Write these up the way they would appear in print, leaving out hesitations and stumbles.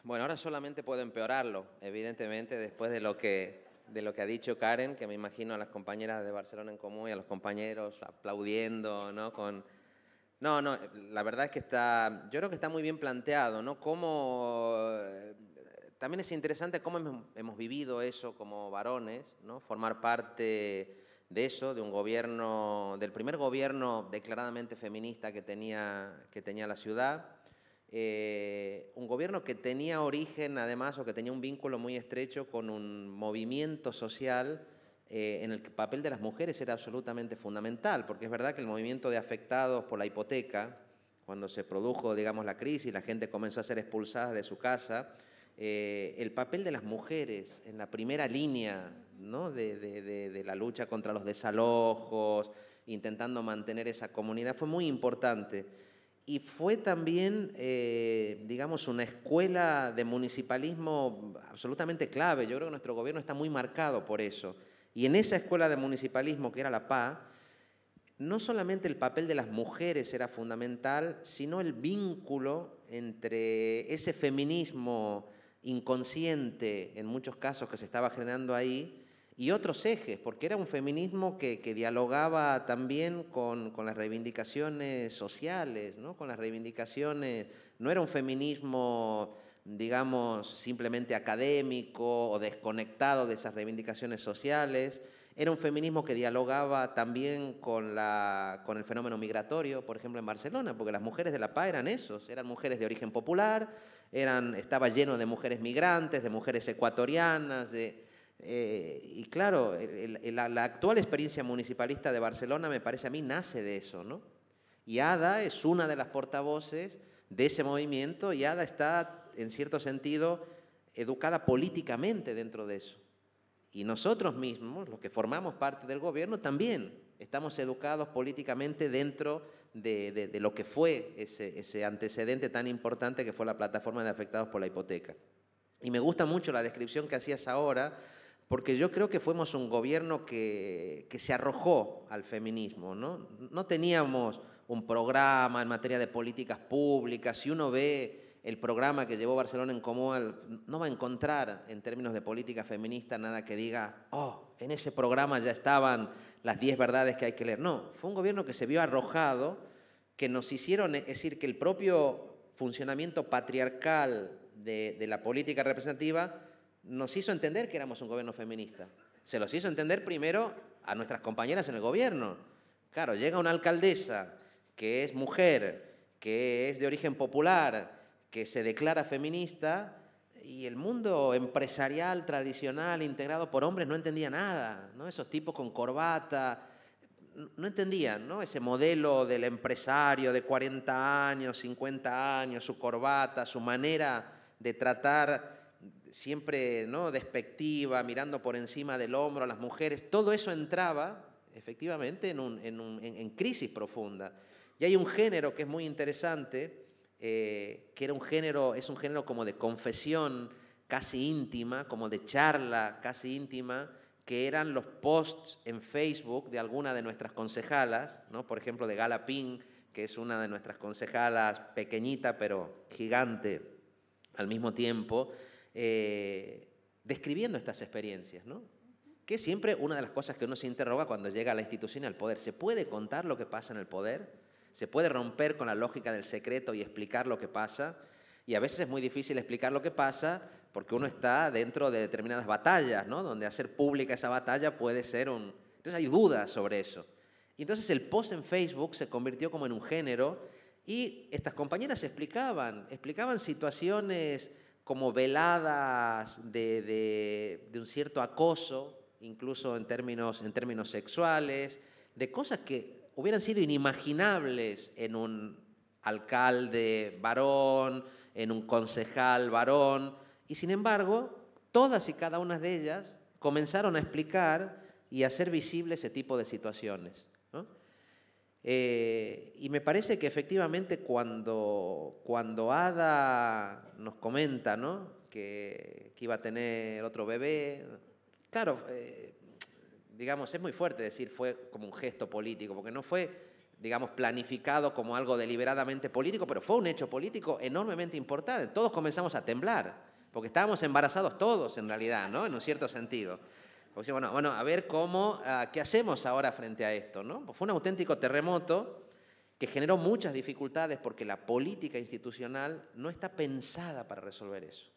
Bueno, ahora solamente puedo empeorarlo, evidentemente, después de lo que ha dicho Karen, que me imagino a las compañeras de Barcelona en Común y a los compañeros aplaudiendo, ¿no? No, la verdad es que yo creo que está muy bien planteado, ¿no? También es interesante cómo hemos vivido eso como varones, ¿no? Formar parte de eso, de un gobierno, del primer gobierno declaradamente feminista que tenía la ciudad. Un gobierno que tenía origen, además, o que tenía un vínculo muy estrecho con un movimiento social en el que el papel de las mujeres era absolutamente fundamental, porque es verdad que el movimiento de afectados por la hipoteca, cuando se produjo, digamos, la crisis, la gente comenzó a ser expulsada de su casa, el papel de las mujeres en la primera línea, ¿no? de la lucha contra los desalojos, intentando mantener esa comunidad, fue muy importante. Y fue también, digamos, una escuela de municipalismo absolutamente clave. Yo creo que nuestro gobierno está muy marcado por eso. Y en esa escuela de municipalismo que era la PA, no solamente el papel de las mujeres era fundamental, sino el vínculo entre ese feminismo inconsciente, en muchos casos, que se estaba generando ahí, y otros ejes, porque era un feminismo que dialogaba también con las reivindicaciones sociales, ¿no? Con las reivindicaciones, no era un feminismo, digamos, simplemente académico o desconectado de esas reivindicaciones sociales. Era un feminismo que dialogaba también con el fenómeno migratorio, por ejemplo, en Barcelona, porque las mujeres de la PA eran esos, eran mujeres de origen popular, estaba lleno de mujeres migrantes, de mujeres ecuatorianas, y claro, la actual experiencia municipalista de Barcelona, me parece a mí, nace de eso, ¿no? Y Ada es una de las portavoces de ese movimiento y Ada está, en cierto sentido, educada políticamente dentro de eso. Y nosotros mismos, los que formamos parte del gobierno, también estamos educados políticamente dentro de lo que fue ese antecedente tan importante que fue la plataforma de afectados por la hipoteca. Y me gusta mucho la descripción que hacías ahora, porque yo creo que fuimos un gobierno que se arrojó al feminismo, ¿no? No teníamos un programa en materia de políticas públicas. Si uno ve el programa que llevó Barcelona en Común, no va a encontrar en términos de política feminista nada que diga, oh, en ese programa ya estaban las 10 verdades que hay que leer. No, fue un gobierno que se vio arrojado, que nos hicieron, es decir, que el propio funcionamiento patriarcal de la política representativa nos hizo entender que éramos un gobierno feminista. Se los hizo entender primero a nuestras compañeras en el gobierno. Claro, llega una alcaldesa que es mujer, que es de origen popular, que se declara feminista, y el mundo empresarial tradicional integrado por hombres no entendía nada, ¿no? Esos tipos con corbata, no entendían, ¿no? Ese modelo del empresario de 40 años, 50 años, su corbata, su manera de tratar siempre, ¿no? Despectiva, mirando por encima del hombro a las mujeres. Todo eso entraba efectivamente en crisis profunda. Y hay un género que es muy interesante, que es un género como de confesión casi íntima, como de charla casi íntima, que eran los posts en Facebook de alguna de nuestras concejalas, ¿no? Por ejemplo, de Gala Ping, que es una de nuestras concejalas, pequeñita pero gigante al mismo tiempo, describiendo estas experiencias, ¿no? Que es siempre una de las cosas que uno se interroga cuando llega a la institución y al poder. ¿Se puede contar lo que pasa en el poder? ¿Se puede romper con la lógica del secreto y explicar lo que pasa? Y a veces es muy difícil explicar lo que pasa porque uno está dentro de determinadas batallas, ¿no? Donde hacer pública esa batalla puede ser un... Entonces hay dudas sobre eso. Y entonces el post en Facebook se convirtió como en un género y estas compañeras explicaban situaciones como veladas de un cierto acoso, incluso en términos sexuales, de cosas que hubieran sido inimaginables en un alcalde varón, en un concejal varón, y sin embargo, todas y cada una de ellas comenzaron a explicar y a hacer visible ese tipo de situaciones, ¿no? Y me parece que efectivamente cuando Ada nos comenta, ¿no? que iba a tener otro bebé, claro, digamos, es muy fuerte decir fue como un gesto político, porque no fue digamos, planificado como algo deliberadamente político, pero fue un hecho político enormemente importante. Todos comenzamos a temblar, porque estábamos embarazados todos en realidad, ¿no? En un cierto sentido. Porque, bueno, a ver qué hacemos ahora frente a esto, ¿no? Pues fue un auténtico terremoto que generó muchas dificultades porque la política institucional no está pensada para resolver eso.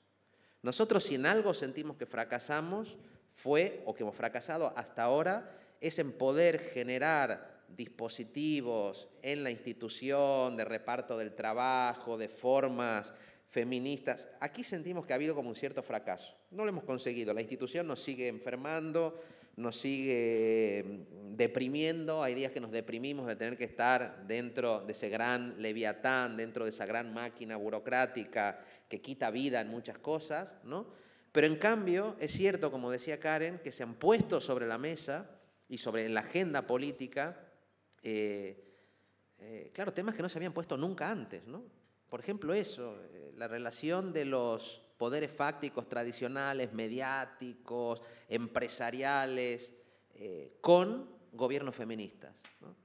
Nosotros, si en algo sentimos que fracasamos, o que hemos fracasado hasta ahora, es en poder generar dispositivos en la institución de reparto del trabajo, de formas feministas. Aquí sentimos que ha habido como un cierto fracaso. No lo hemos conseguido. La institución nos sigue enfermando, nos sigue deprimiendo. Hay días que nos deprimimos de tener que estar dentro de ese gran leviatán, dentro de esa gran máquina burocrática que quita vida en muchas cosas, ¿no? Pero en cambio, es cierto, como decía Karen, que se han puesto sobre la mesa y sobre la agenda política, claro, temas que no se habían puesto nunca antes, ¿no? Por ejemplo, eso, la relación de los poderes fácticos tradicionales, mediáticos, empresariales, con gobiernos feministas, ¿no?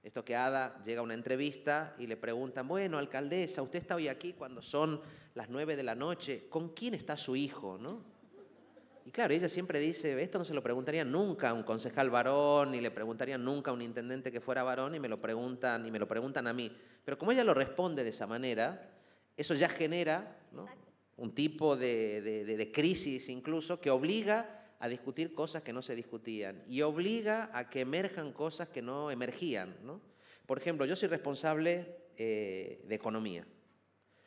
Esto que Ada llega a una entrevista y le preguntan, bueno, alcaldesa, usted está hoy aquí cuando son las 9 de la noche, ¿con quién está su hijo, no? Y claro, ella siempre dice, esto no se lo preguntarían nunca a un concejal varón, ni le preguntarían nunca a un intendente que fuera varón, y me lo preguntan a mí. Pero como ella lo responde de esa manera, eso ya genera, ¿no?, un tipo de crisis incluso que obliga a discutir cosas que no se discutían y obliga a que emerjan cosas que no emergían, ¿no? Por ejemplo, yo soy responsable de economía.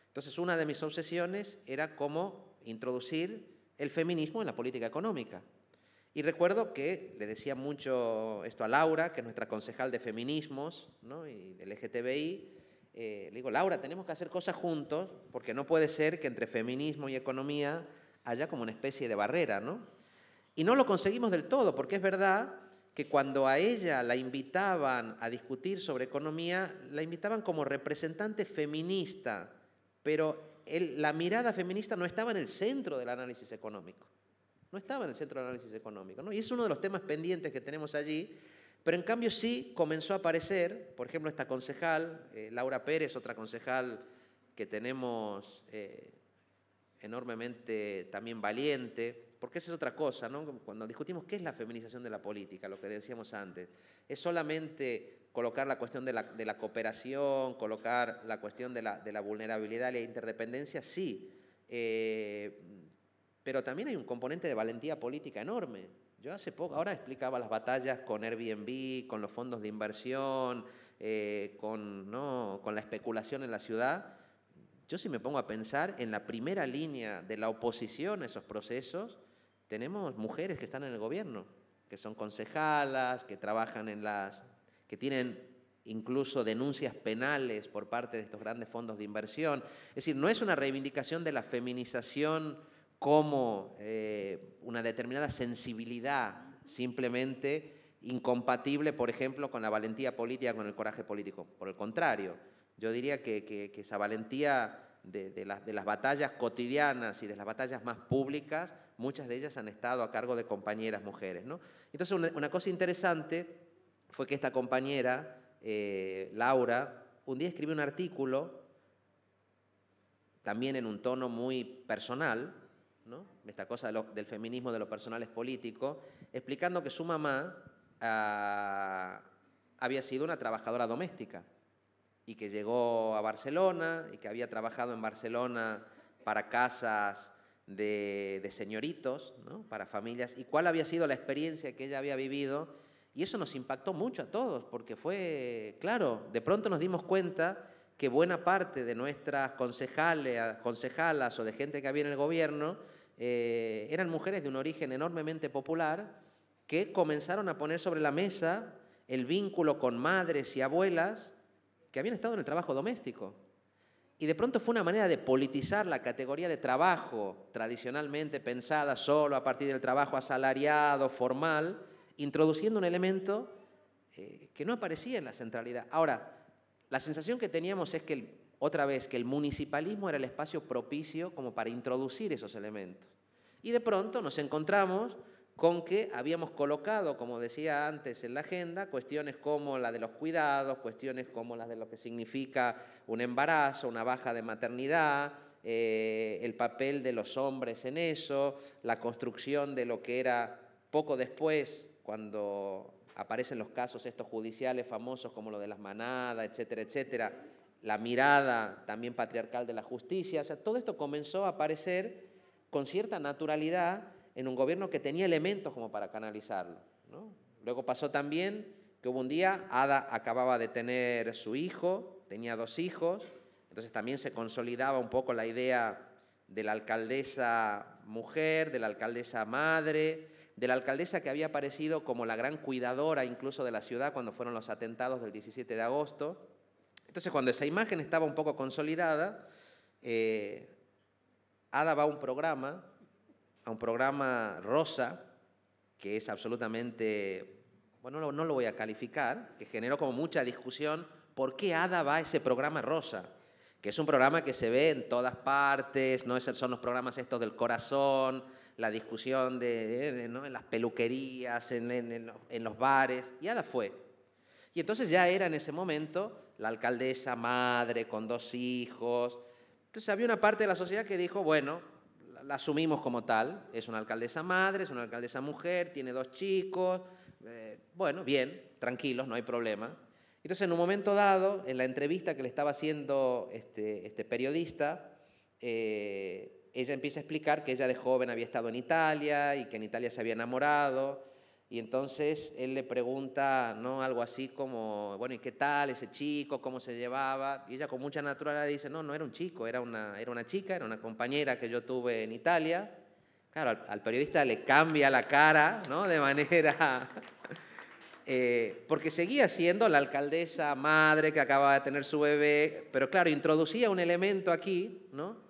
Entonces, una de mis obsesiones era cómo introducir el feminismo en la política económica. Y recuerdo que le decía mucho esto a Laura, que es nuestra concejal de feminismos, ¿no?, y del LGTBI. Le digo, Laura, tenemos que hacer cosas juntos porque no puede ser que entre feminismo y economía haya como una especie de barrera, ¿no? Y no lo conseguimos del todo, porque es verdad que cuando a ella la invitaban a discutir sobre economía, la invitaban como representante feminista, pero la mirada feminista no estaba en el centro del análisis económico. No estaba en el centro del análisis económico, ¿no? Y es uno de los temas pendientes que tenemos allí, pero en cambio sí comenzó a aparecer, por ejemplo, esta concejal, Laura Pérez, otra concejal que tenemos enormemente también valiente, porque esa es otra cosa, ¿no? Cuando discutimos qué es la feminización de la política, lo que decíamos antes, es solamente colocar la cuestión de la cooperación, colocar la cuestión de la vulnerabilidad y la interdependencia, sí, pero también hay un componente de valentía política enorme. Yo hace poco, ahora explicaba las batallas con Airbnb, con los fondos de inversión, con la especulación en la ciudad. Yo si me pongo a pensar, en la primera línea de la oposición a esos procesos, tenemos mujeres que están en el gobierno, que son concejalas, que trabajan que tienen incluso denuncias penales por parte de estos grandes fondos de inversión. Es decir, no es una reivindicación de la feminización como una determinada sensibilidad simplemente incompatible, por ejemplo, con la valentía política, con el coraje político. Por el contrario, yo diría que esa valentía de las batallas cotidianas y de las batallas más públicas, muchas de ellas han estado a cargo de compañeras mujeres, ¿no? Entonces, una cosa interesante fue que esta compañera, Laura, un día escribió un artículo, también en un tono muy personal, ¿no?, esta cosa del feminismo, de lo personal es político, explicando que su mamá había sido una trabajadora doméstica y que llegó a Barcelona y que había trabajado en Barcelona para casas de señoritos, ¿no?, para familias, y cuál había sido la experiencia que ella había vivido. Y eso nos impactó mucho a todos, porque fue, claro, de pronto nos dimos cuenta que buena parte de nuestras concejalas o de gente que había en el gobierno eran mujeres de un origen enormemente popular que comenzaron a poner sobre la mesa el vínculo con madres y abuelas que habían estado en el trabajo doméstico. Y de pronto fue una manera de politizar la categoría de trabajo tradicionalmente pensada solo a partir del trabajo asalariado, formal, introduciendo un elemento que no aparecía en la centralidad. Ahora, la sensación que teníamos es que, otra vez, que el municipalismo era el espacio propicio como para introducir esos elementos. Y de pronto nos encontramos con que habíamos colocado, como decía antes en la agenda, cuestiones como la de los cuidados, cuestiones como las de lo que significa un embarazo, una baja de maternidad, el papel de los hombres en eso, la construcción de lo que era poco después, cuando aparecen los casos estos judiciales famosos como lo de las manadas, etcétera, etcétera, la mirada también patriarcal de la justicia. O sea, todo esto comenzó a aparecer con cierta naturalidad en un gobierno que tenía elementos como para canalizarlo, ¿no? Luego pasó también que hubo un día, Ada acababa de tener su hijo, tenía 2 hijos, entonces también se consolidaba un poco la idea de la alcaldesa mujer, de la alcaldesa madre, de la alcaldesa que había aparecido como la gran cuidadora incluso de la ciudad cuando fueron los atentados del 17 de agosto. Entonces, cuando esa imagen estaba un poco consolidada, Ada va a un programa rosa, que es absolutamente, bueno, no lo voy a calificar, que generó como mucha discusión, ¿por qué Ada va a ese programa rosa? Que es un programa que se ve en todas partes, ¿no? Son los programas estos del corazón, la discusión ¿no? en las peluquerías, en los bares, y Ada fue. Y entonces ya era en ese momento la alcaldesa madre con 2 hijos. Entonces había una parte de la sociedad que dijo, bueno, la asumimos como tal, es una alcaldesa madre, es una alcaldesa mujer, tiene 2 chicos, bueno, bien, tranquilos, no hay problema. Entonces, en un momento dado, en la entrevista que le estaba haciendo este periodista, ella empieza a explicar que ella de joven había estado en Italia y que en Italia se había enamorado, y entonces él le pregunta, ¿no? Algo así como, bueno, ¿y qué tal ese chico? ¿Cómo se llevaba? Y ella con mucha naturalidad dice, no, no era un chico, era una chica, era una compañera que yo tuve en Italia. Claro, al periodista le cambia la cara, ¿no? De manera... porque seguía siendo la alcaldesa madre que acababa de tener su bebé, pero claro, introducía un elemento aquí, ¿no?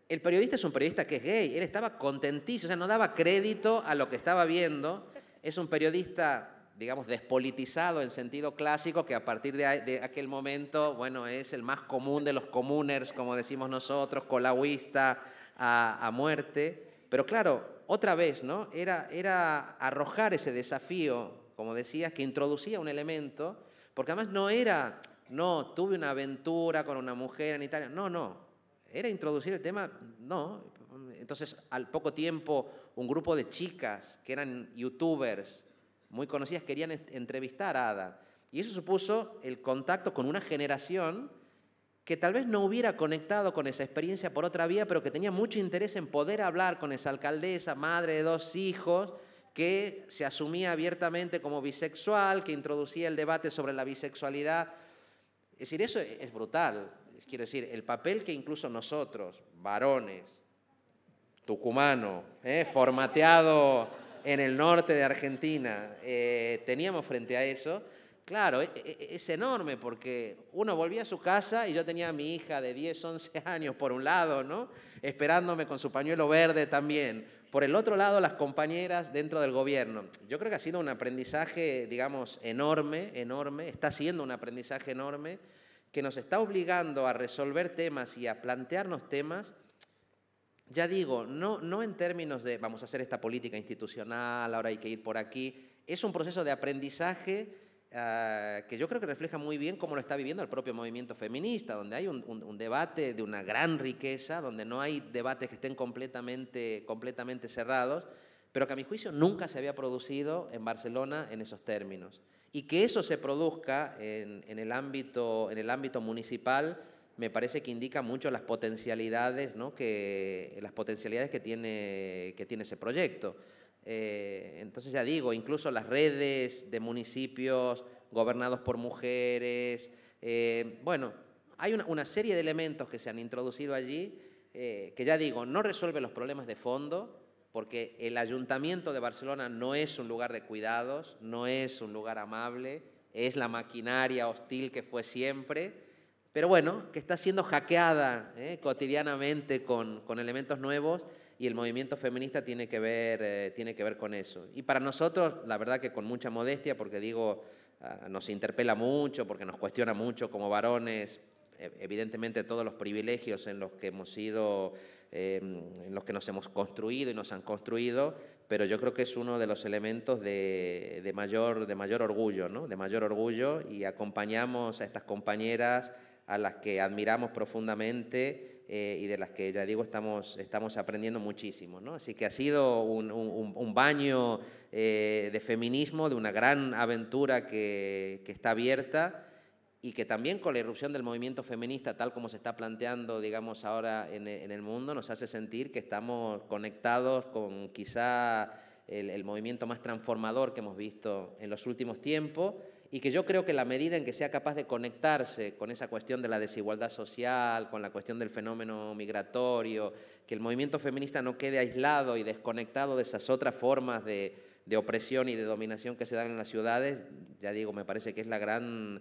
El periodista es un periodista que es gay, él estaba contentísimo, o sea, no daba crédito a lo que estaba viendo, es un periodista, digamos, despolitizado en sentido clásico, que a partir de aquel momento, bueno, es el más común de los comuners, como decimos nosotros, colauista a muerte, pero claro, otra vez, ¿no? Era arrojar ese desafío, como decías, que introducía un elemento, porque además no era, no, tuve una aventura con una mujer en Italia, no, era introducir el tema, no. Entonces, al poco tiempo, un grupo de chicas que eran youtubers muy conocidas querían entrevistar a Ada. Y eso supuso el contacto con una generación que tal vez no hubiera conectado con esa experiencia por otra vía, pero que tenía mucho interés en poder hablar con esa alcaldesa, madre de 2 hijos, que se asumía abiertamente como bisexual, que introducía el debate sobre la bisexualidad. Es decir, eso es brutal. Quiero decir, el papel que incluso nosotros, varones, tucumano, formateado en el norte de Argentina, teníamos frente a eso, claro, es enorme, porque uno volvía a su casa y yo tenía a mi hija de 10, 11 años por un lado, ¿no? Esperándome con su pañuelo verde también. Por el otro lado, las compañeras dentro del gobierno. Yo creo que ha sido un aprendizaje, digamos, enorme, está siendo un aprendizaje enorme, que nos está obligando a resolver temas y a plantearnos temas, ya digo, no en términos de vamos a hacer esta política institucional, ahora hay que ir por aquí, es un proceso de aprendizaje que yo creo que refleja muy bien cómo lo está viviendo el propio movimiento feminista, donde hay un debate de una gran riqueza, donde no hay debates que estén completamente cerrados, pero que a mi juicio nunca se había producido en Barcelona en esos términos. Y que eso se produzca en el ámbito municipal me parece que indica mucho las potencialidades, ¿no? Las potencialidades que tiene ese proyecto. Entonces ya digo, incluso las redes de municipios gobernados por mujeres, bueno, hay una serie de elementos que se han introducido allí que ya digo, no resuelve los problemas de fondo, porque el Ayuntamiento de Barcelona no es un lugar de cuidados, no es un lugar amable, es la maquinaria hostil que fue siempre, pero bueno, que está siendo hackeada cotidianamente con elementos nuevos, y el movimiento feminista tiene que ver con eso. Y para nosotros, la verdad que con mucha modestia, porque digo, nos interpela mucho, porque nos cuestiona mucho como varones, evidentemente todos los privilegios en los que hemos sido, en los que nos hemos construido y nos han construido, pero yo creo que es uno de los elementos de mayor orgullo, ¿no? De mayor orgullo, y acompañamos a estas compañeras a las que admiramos profundamente y de las que, ya digo, estamos aprendiendo muchísimo, ¿no? Así que ha sido un baño de feminismo, de una gran aventura que está abierta, y que también con la irrupción del movimiento feminista, tal como se está planteando, digamos, ahora en el mundo, nos hace sentir que estamos conectados con quizá el movimiento más transformador que hemos visto en los últimos tiempos, y que yo creo que la medida en que sea capaz de conectarse con esa cuestión de la desigualdad social, con la cuestión del fenómeno migratorio, que el movimiento feminista no quede aislado y desconectado de esas otras formas de opresión y de dominación que se dan en las ciudades, ya digo, me parece que es la gran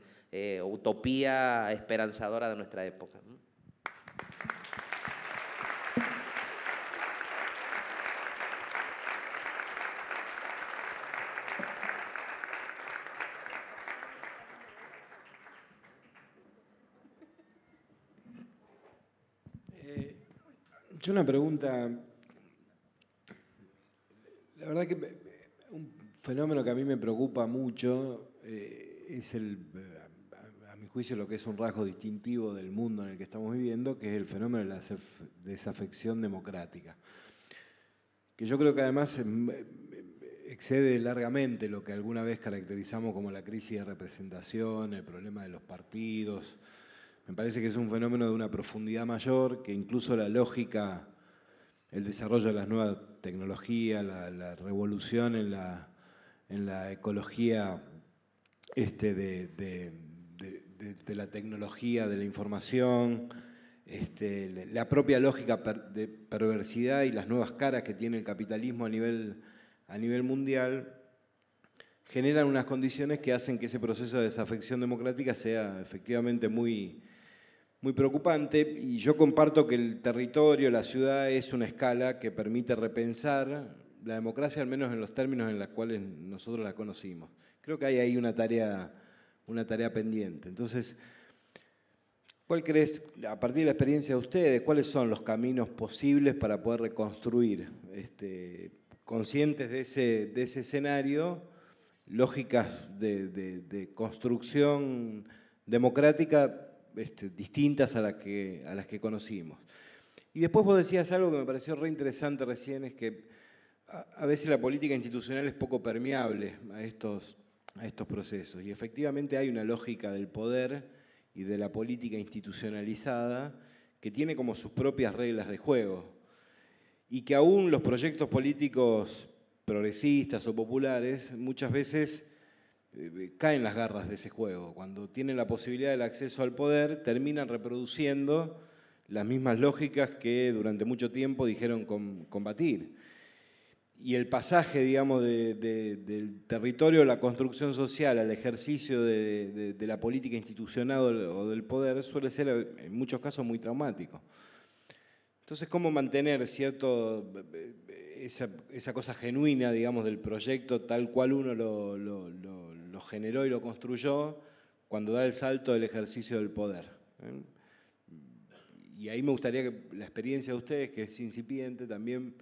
utopía esperanzadora de nuestra época, ¿no? Yo una pregunta, la verdad que un fenómeno que a mí me preocupa mucho es a mi juicio, lo que es un rasgo distintivo del mundo en el que estamos viviendo, que es el fenómeno de la desafección democrática, que yo creo que además excede largamente lo que alguna vez caracterizamos como la crisis de representación, el problema de los partidos. Me parece que es un fenómeno de una profundidad mayor, que incluso la lógica, el desarrollo de las nuevas tecnologías, la revolución en la ecología de la tecnología, de la información, la propia lógica de perversidad y las nuevas caras que tiene el capitalismo a nivel mundial, generan unas condiciones que hacen que ese proceso de desafección democrática sea efectivamente muy preocupante, y yo comparto que el territorio, la ciudad, es una escala que permite repensar la democracia, al menos en los términos en los cuales nosotros la conocimos. Creo que hay ahí una tarea pendiente. Entonces, ¿cuál crees, a partir de la experiencia de ustedes, cuáles son los caminos posibles para poder reconstruir, conscientes de ese escenario, lógicas de construcción democrática distintas a las que conocimos? Y después vos decías algo que me pareció re interesante recién, es que a veces la política institucional es poco permeable a estos procesos, y efectivamente hay una lógica del poder y de la política institucionalizada que tiene como sus propias reglas de juego, y que aún los proyectos políticos progresistas o populares muchas veces caen las garras de ese juego. Cuando tienen la posibilidad del acceso al poder, terminan reproduciendo las mismas lógicas que durante mucho tiempo dijeron combatir. Y el pasaje, digamos, del territorio de la construcción social al ejercicio de la política institucional o del poder suele ser, en muchos casos, muy traumático. Entonces, ¿cómo mantener esa cosa genuina, digamos, del proyecto tal cual uno lo generó y lo construyó cuando da el salto del ejercicio del poder? Y ahí me gustaría que la experiencia de ustedes, que es incipiente también,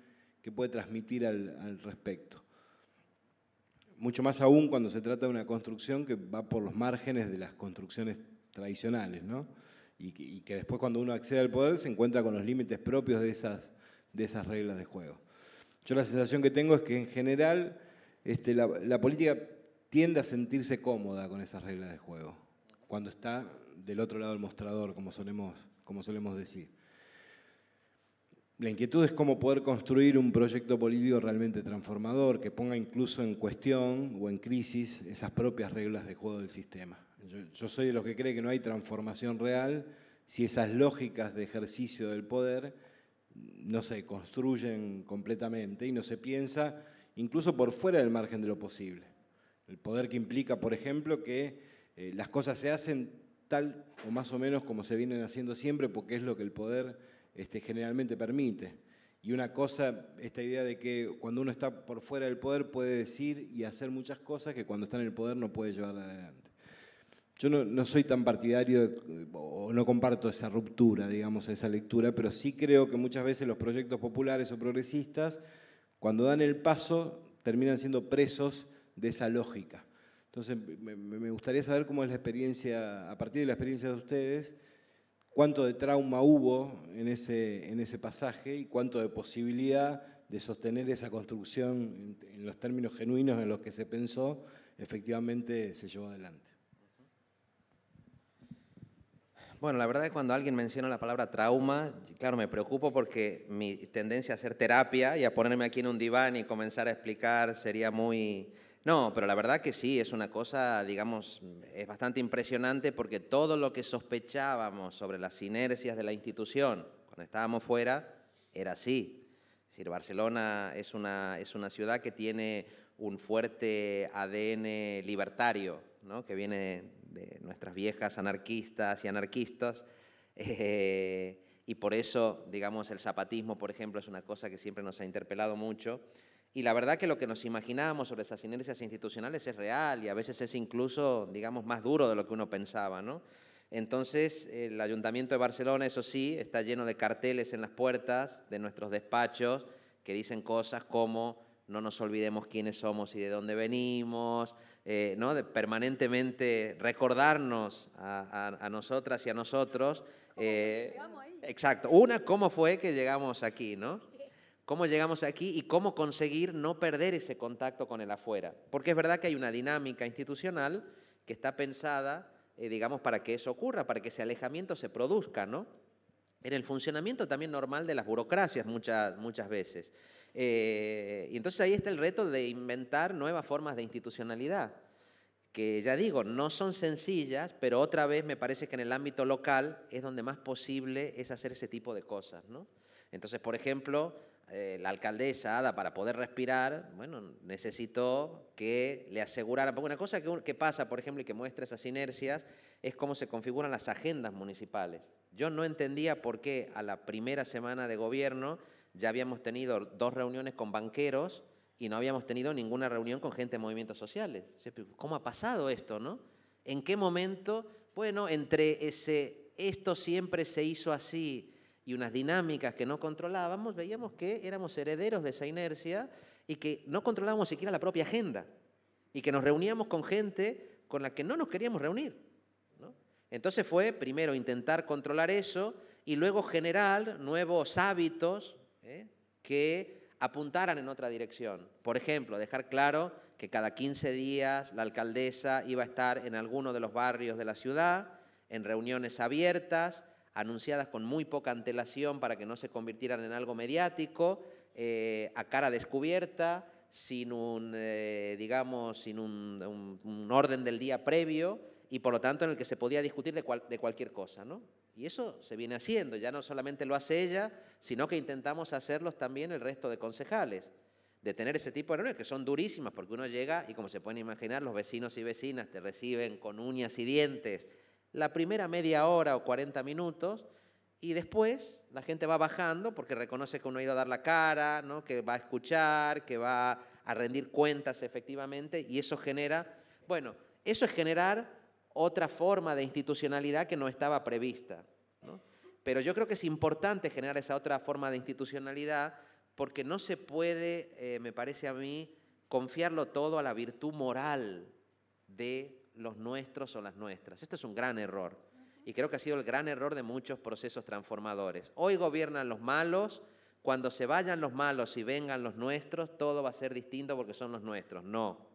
que puede transmitir al respecto. Mucho más aún cuando se trata de una construcción que va por los márgenes de las construcciones tradicionales, ¿no? Y que después, cuando uno accede al poder, se encuentra con los límites propios de esas reglas de juego. Yo la sensación que tengo es que en general la política tiende a sentirse cómoda con esas reglas de juego, cuando está del otro lado del mostrador, como solemos decir. La inquietud es cómo poder construir un proyecto político realmente transformador, que ponga incluso en cuestión o en crisis esas propias reglas de juego del sistema. Yo soy de los que cree que no hay transformación real si esas lógicas de ejercicio del poder no se construyen completamente y no se piensa incluso por fuera del margen de lo posible. El poder que implica, por ejemplo, que las cosas se hacen tal o más o menos como se vienen haciendo siempre, porque es lo que el poder generalmente permite. Y una cosa, esta idea de que cuando uno está por fuera del poder puede decir y hacer muchas cosas que cuando está en el poder no puede llevar adelante. Yo no soy tan partidario o no comparto esa ruptura, digamos, esa lectura, pero sí creo que muchas veces los proyectos populares o progresistas, cuando dan el paso, terminan siendo presos de esa lógica. Entonces, me gustaría saber cómo es la experiencia, a partir de la experiencia de ustedes, cuánto de trauma hubo en ese pasaje y cuánto de posibilidad de sostener esa construcción en los términos genuinos en los que se pensó, efectivamente se llevó adelante. Bueno, la verdad es que cuando alguien menciona la palabra trauma, claro, me preocupo porque mi tendencia a hacer terapia y a ponerme aquí en un diván y comenzar a explicar sería muy... No, pero la verdad que sí, es una cosa, digamos, es bastante impresionante porque todo lo que sospechábamos sobre las inercias de la institución cuando estábamos fuera era así. Es decir, Barcelona es una ciudad que tiene un fuerte ADN libertario, ¿no? Que viene de nuestras viejas anarquistas y anarquistas, y por eso, digamos, el zapatismo, por ejemplo, es una cosa que siempre nos ha interpelado mucho. Y la verdad que lo que nos imaginábamos sobre esas inercias institucionales es real y a veces es incluso, digamos, más duro de lo que uno pensaba, ¿no? Entonces, el Ayuntamiento de Barcelona, eso sí, está lleno de carteles en las puertas de nuestros despachos que dicen cosas como no nos olvidemos quiénes somos y de dónde venimos, ¿no? De permanentemente recordarnos a nosotras y a nosotros. Llegamos ahí. Exacto. Una, ¿cómo fue que llegamos aquí, no? ¿Cómo llegamos aquí y cómo conseguir no perder ese contacto con el afuera? Porque es verdad que hay una dinámica institucional que está pensada, digamos, para que eso ocurra, para que ese alejamiento se produzca, ¿no? En el funcionamiento también normal de las burocracias muchas veces. Y entonces ahí está el reto de inventar nuevas formas de institucionalidad, que ya digo, no son sencillas, pero otra vez me parece que en el ámbito local es donde más posible es hacer ese tipo de cosas, ¿no? Entonces, por ejemplo, la alcaldesa Ada, para poder respirar, bueno, necesitó que le asegurara, porque una cosa que pasa, por ejemplo, y que muestra esas inercias, es cómo se configuran las agendas municipales. Yo no entendía por qué a la primera semana de gobierno ya habíamos tenido 2 reuniones con banqueros y no habíamos tenido ninguna reunión con gente de movimientos sociales. ¿Cómo ha pasado esto, no? ¿En qué momento? Bueno, entre esto siempre se hizo así y unas dinámicas que no controlábamos, veíamos que éramos herederos de esa inercia y que no controlábamos siquiera la propia agenda y que nos reuníamos con gente con la que no nos queríamos reunir, ¿no? Entonces fue primero intentar controlar eso y luego generar nuevos hábitos que apuntaran en otra dirección. Por ejemplo, dejar claro que cada 15 días la alcaldesa iba a estar en alguno de los barrios de la ciudad, en reuniones abiertas, anunciadas con muy poca antelación para que no se convirtieran en algo mediático, a cara descubierta, sin digamos, sin un orden del día previo y por lo tanto en el que se podía discutir de cualquier cosa, ¿no? Y eso se viene haciendo, ya no solamente lo hace ella, sino que intentamos hacerlos también el resto de concejales, de tener ese tipo de reuniones que son durísimas porque uno llega y como se pueden imaginar los vecinos y vecinas te reciben con uñas y dientes la primera media hora o 40 minutos y después la gente va bajando porque reconoce que uno ha ido a dar la cara, ¿no? Que va a escuchar, que va a rendir cuentas efectivamente y eso genera, bueno, eso es generar otra forma de institucionalidad que no estaba prevista, ¿no? Pero yo creo que es importante generar esa otra forma de institucionalidad porque no se puede, me parece a mí, confiarlo todo a la virtud moral de los nuestros o las nuestras. Esto es un gran error y creo que ha sido el gran error de muchos procesos transformadores. Hoy gobiernan los malos, cuando se vayan los malos y vengan los nuestros, todo va a ser distinto porque son los nuestros. No.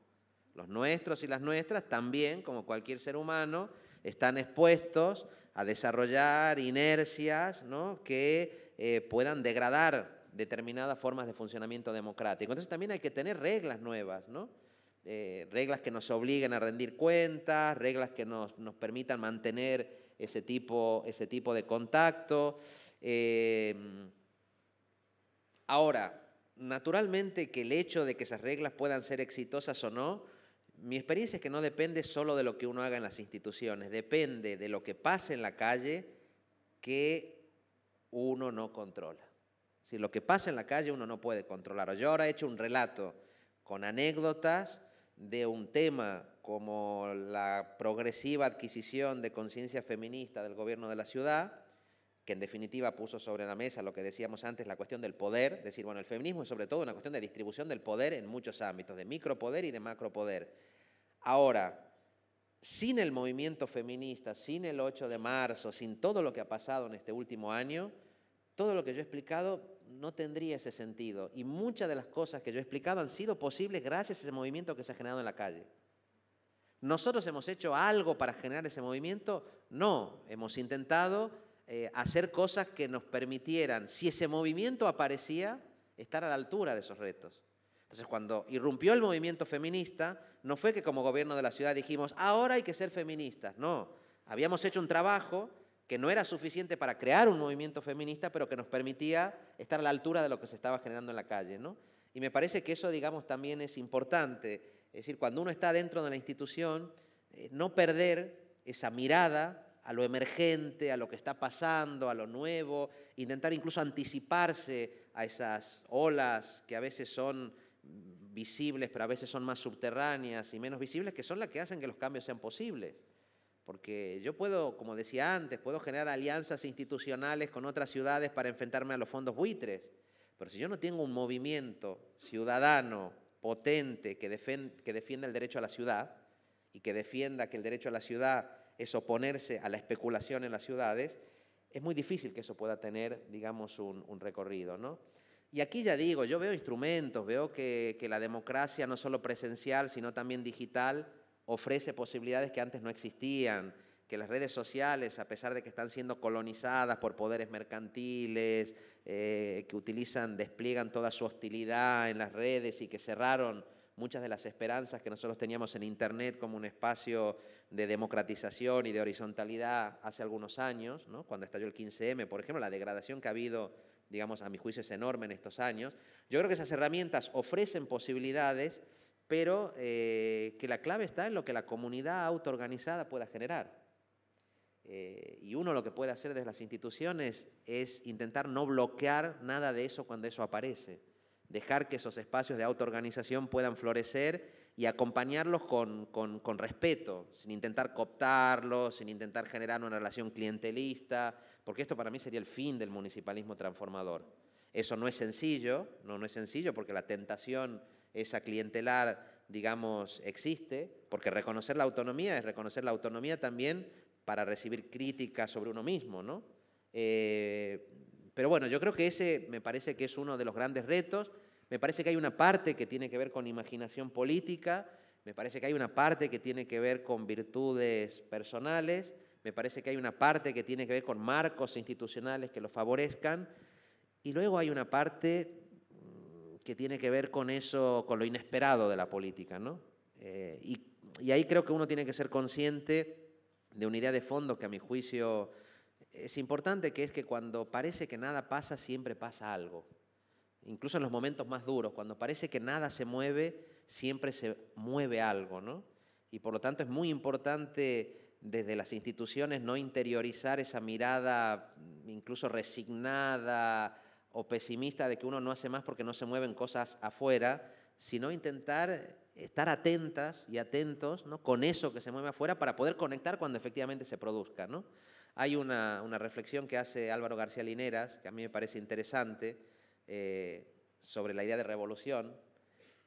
Los nuestros y las nuestras también, como cualquier ser humano, están expuestos a desarrollar inercias, ¿no? Que puedan degradar determinadas formas de funcionamiento democrático. Entonces también hay que tener reglas nuevas, ¿no? Reglas que nos obliguen a rendir cuentas, reglas que nos permitan mantener ese tipo de contacto. Ahora, naturalmente que el hecho de que esas reglas puedan ser exitosas o no, mi experiencia es que no depende solo de lo que uno haga en las instituciones, depende de lo que pase en la calle que uno no controla. Si lo que pasa en la calle uno no puede controlar. Yo ahora he hecho un relato con anécdotas de un tema como la progresiva adquisición de conciencia feminista del gobierno de la ciudad, que en definitiva puso sobre la mesa lo que decíamos antes, la cuestión del poder, decir, bueno, el feminismo es sobre todo una cuestión de distribución del poder en muchos ámbitos, de micropoder y de macropoder. Ahora, sin el movimiento feminista, sin el 8 de marzo, sin todo lo que ha pasado en este último año, todo lo que yo he explicado no tendría ese sentido. Y muchas de las cosas que yo he explicado han sido posibles gracias a ese movimiento que se ha generado en la calle. ¿Nosotros hemos hecho algo para generar ese movimiento? No, hemos intentado hacer cosas que nos permitieran, si ese movimiento aparecía, estar a la altura de esos retos. Entonces, cuando irrumpió el movimiento feminista, no fue que como gobierno de la ciudad dijimos, ahora hay que ser feministas. No, habíamos hecho un trabajo que no era suficiente para crear un movimiento feminista, pero que nos permitía estar a la altura de lo que se estaba generando en la calle, ¿no? Y me parece que eso, digamos, también es importante. Es decir, cuando uno está dentro de la institución, no perder esa mirada a lo emergente, a lo que está pasando, a lo nuevo, intentar incluso anticiparse a esas olas que a veces son visibles, pero a veces son más subterráneas y menos visibles, que son las que hacen que los cambios sean posibles. Porque yo puedo, como decía antes, puedo generar alianzas institucionales con otras ciudades para enfrentarme a los fondos buitres, pero si yo no tengo un movimiento ciudadano potente que defienda el derecho a la ciudad y que defienda que el derecho a la ciudad es oponerse a la especulación en las ciudades, es muy difícil que eso pueda tener, digamos, un recorrido, ¿no? Y aquí ya digo, yo veo instrumentos, veo que la democracia no solo presencial, sino también digital, ofrece posibilidades que antes no existían, que las redes sociales, a pesar de que están siendo colonizadas por poderes mercantiles, que despliegan toda su hostilidad en las redes y que cerraron muchas de las esperanzas que nosotros teníamos en Internet como un espacio de democratización y de horizontalidad hace algunos años, ¿no? Cuando estalló el 15M, por ejemplo, la degradación que ha habido, digamos, a mi juicio es enorme en estos años. Yo creo que esas herramientas ofrecen posibilidades, pero que la clave está en lo que la comunidad autoorganizada pueda generar. Y uno lo que puede hacer desde las instituciones es intentar no bloquear nada de eso cuando eso aparece, dejar que esos espacios de autoorganización puedan florecer y acompañarlos con respeto, sin intentar cooptarlos, sin intentar generar una relación clientelista, porque esto para mí sería el fin del municipalismo transformador. Eso no es sencillo, no es sencillo porque la tentación esa clientelar, digamos, existe, porque reconocer la autonomía es reconocer la autonomía también para recibir críticas sobre uno mismo, ¿no? Pero bueno, yo creo que ese me parece que es uno de los grandes retos. Me parece que hay una parte que tiene que ver con imaginación política, me parece que hay una parte que tiene que ver con virtudes personales, me parece que hay una parte que tiene que ver con marcos institucionales que lo favorezcan, y luego hay una parte que tiene que ver con eso, con lo inesperado de la política, ¿no? Y ahí creo que uno tiene que ser consciente de una idea de fondo que a mi juicio es importante, que es que cuando parece que nada pasa, siempre pasa algo. Incluso en los momentos más duros, cuando parece que nada se mueve, siempre se mueve algo, ¿no? Y por lo tanto es muy importante desde las instituciones no interiorizar esa mirada incluso resignada o pesimista de que uno no hace más porque no se mueven cosas afuera, sino intentar estar atentas y atentos, ¿no?, con eso que se mueve afuera para poder conectar cuando efectivamente se produzca, ¿no? Hay una reflexión que hace Álvaro García Lineras, que a mí me parece interesante, sobre la idea de revolución,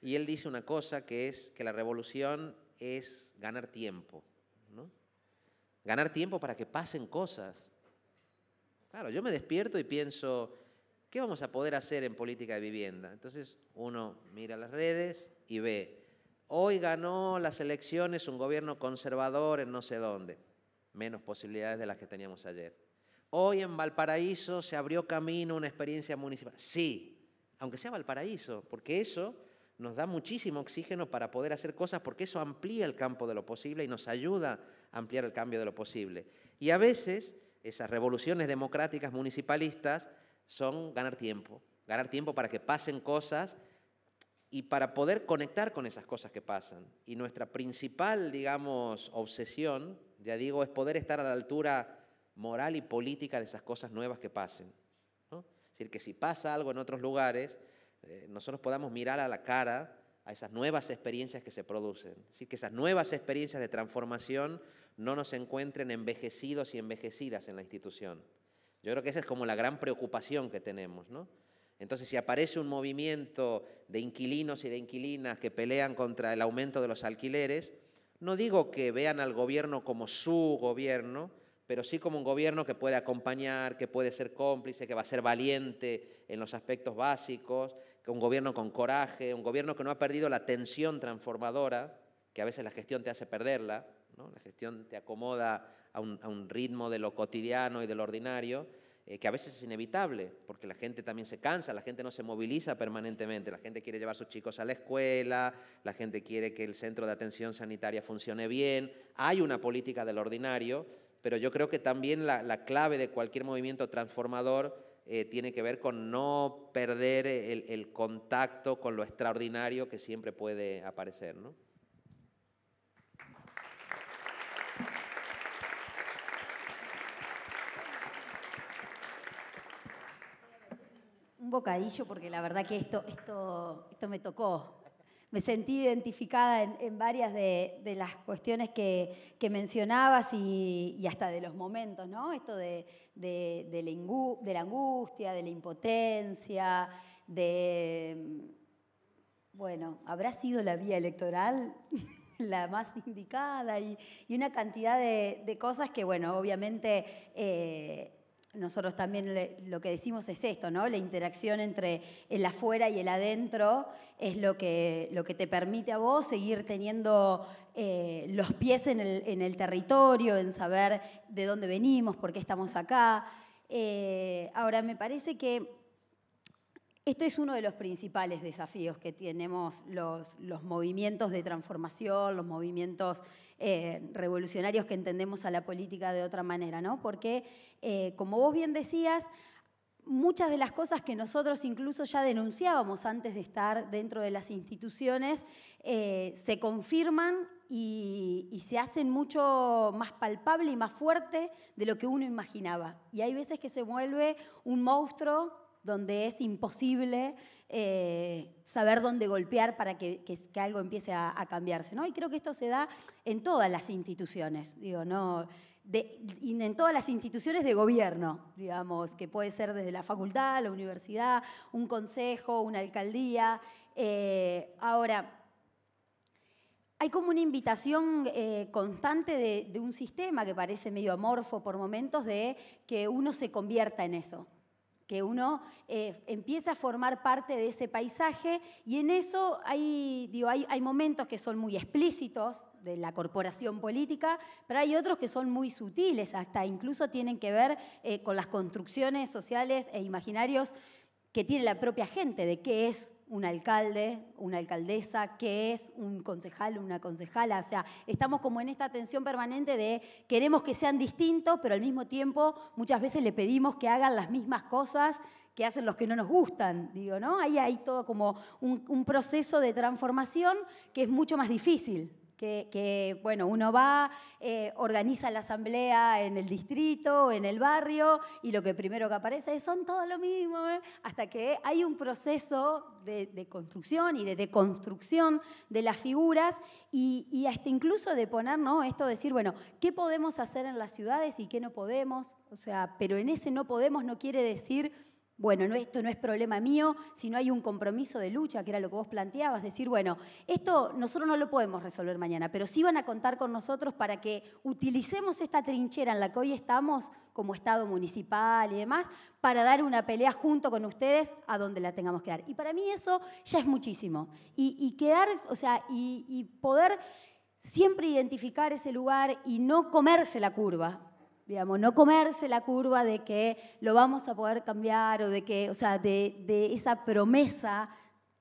y él dice una cosa que es que la revolución es ganar tiempo, ¿no? Ganar tiempo para que pasen cosas. Claro, yo me despierto y pienso, ¿qué vamos a poder hacer en política de vivienda? Entonces uno mira las redes y ve, hoy ganó las elecciones un gobierno conservador en no sé dónde, menos posibilidades de las que teníamos ayer. Hoy en Valparaíso se abrió camino una experiencia municipal. Sí, aunque sea Valparaíso, porque eso nos da muchísimo oxígeno para poder hacer cosas, porque eso amplía el campo de lo posible y nos ayuda a ampliar el cambio de lo posible. Y a veces esas revoluciones democráticas municipalistas son ganar tiempo para que pasen cosas y para poder conectar con esas cosas que pasan. Y nuestra principal, digamos, obsesión, ya digo, es poder estar a la altura moral y política de esas cosas nuevas que pasen, ¿no? Es decir, que si pasa algo en otros lugares, nosotros podamos mirar a la cara a esas nuevas experiencias que se producen. Es decir, que esas nuevas experiencias de transformación no nos encuentren envejecidos y envejecidas en la institución. Yo creo que esa es como la gran preocupación que tenemos, ¿no? Entonces, si aparece un movimiento de inquilinos y de inquilinas que pelean contra el aumento de los alquileres, no digo que vean al gobierno como su gobierno, pero sí como un gobierno que puede acompañar, que puede ser cómplice, que va a ser valiente en los aspectos básicos, que un gobierno con coraje, un gobierno que no ha perdido la tensión transformadora, que a veces la gestión te hace perderla, ¿no? La gestión te acomoda a un ritmo de lo cotidiano y de lo ordinario, que a veces es inevitable, porque la gente también se cansa, la gente no se moviliza permanentemente, la gente quiere llevar a sus chicos a la escuela, la gente quiere que el centro de atención sanitaria funcione bien, hay una política del ordinario, pero yo creo que también la clave de cualquier movimiento transformador tiene que ver con no perder el contacto con lo extraordinario que siempre puede aparecer, ¿no? Un bocadillo, porque la verdad que esto me tocó. Me sentí identificada en varias de las cuestiones que mencionabas y hasta de los momentos, ¿no? Esto de la angustia, de la impotencia, bueno, ¿habrá sido la vía electoral la más indicada? Y una cantidad de cosas que, bueno, obviamente nosotros también lo que decimos es esto, ¿no? La interacción entre el afuera y el adentro es lo que te permite a vos seguir teniendo los pies en el territorio, en saber de dónde venimos, por qué estamos acá. Ahora, me parece que esto es uno de los principales desafíos que tenemos los movimientos de transformación, los movimientos revolucionarios que entendemos a la política de otra manera, ¿no? Porque, como vos bien decías, muchas de las cosas que nosotros incluso ya denunciábamos antes de estar dentro de las instituciones se confirman y se hacen mucho más palpable y más fuerte de lo que uno imaginaba. Y hay veces que se vuelve un monstruo donde es imposible saber dónde golpear para que algo empiece a cambiarse, ¿no? Y creo que esto se da en todas las instituciones, digo, ¿no? Y en todas las instituciones de gobierno, digamos, que puede ser desde la facultad, la universidad, un consejo, una alcaldía. Ahora, hay como una invitación constante de un sistema que parece medio amorfo por momentos, de que uno se convierta en eso, que uno empieza a formar parte de ese paisaje, y en eso hay momentos que son muy explícitos de la corporación política, pero hay otros que son muy sutiles, hasta incluso tienen que ver con las construcciones sociales e imaginarios que tiene la propia gente, de qué es un alcalde, una alcaldesa, qué es un concejal, una concejala. O sea, estamos como en esta tensión permanente de queremos que sean distintos, pero al mismo tiempo muchas veces le pedimos que hagan las mismas cosas que hacen los que no nos gustan, digo, ¿no? Ahí hay todo como un proceso de transformación que es mucho más difícil. Que bueno, uno va, organiza la asamblea en el distrito, en el barrio, y lo que primero que aparece son todo lo mismo, hasta que hay un proceso de construcción y de deconstrucción de las figuras, y hasta incluso de poner, ¿no? Esto de decir, bueno, ¿qué podemos hacer en las ciudades y qué no podemos? O sea, pero en ese no podemos no quiere decir, bueno, esto no es problema mío, sino hay un compromiso de lucha, que era lo que vos planteabas, decir, bueno, esto nosotros no lo podemos resolver mañana, pero sí van a contar con nosotros para que utilicemos esta trinchera en la que hoy estamos como Estado municipal y demás, para dar una pelea junto con ustedes a donde la tengamos que dar. Y para mí eso ya es muchísimo. Y quedar, o sea, y poder siempre identificar ese lugar y no comerse la curva. Digamos, no comerse la curva de que lo vamos a poder cambiar, o de que, o sea, de esa promesa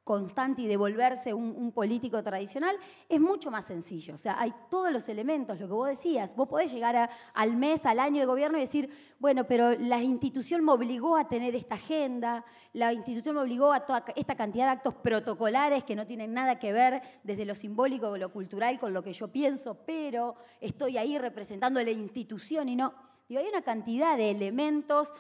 constante y de volverse un político tradicional, es mucho más sencillo. O sea, hay todos los elementos, lo que vos decías. Vos podés llegar al mes, al año de gobierno y decir, bueno, pero la institución me obligó a tener esta agenda, la institución me obligó a toda esta cantidad de actos protocolares que no tienen nada que ver desde lo simbólico o lo cultural con lo que yo pienso, pero estoy ahí representando a la institución y no. Digo, hay una cantidad de elementos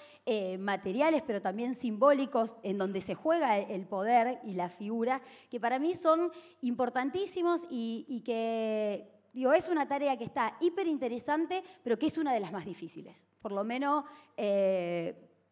materiales, pero también simbólicos, en donde se juega el poder y la figura, que para mí son importantísimos y que, digo, es una tarea que está hiper interesante, pero que es una de las más difíciles. Por lo menos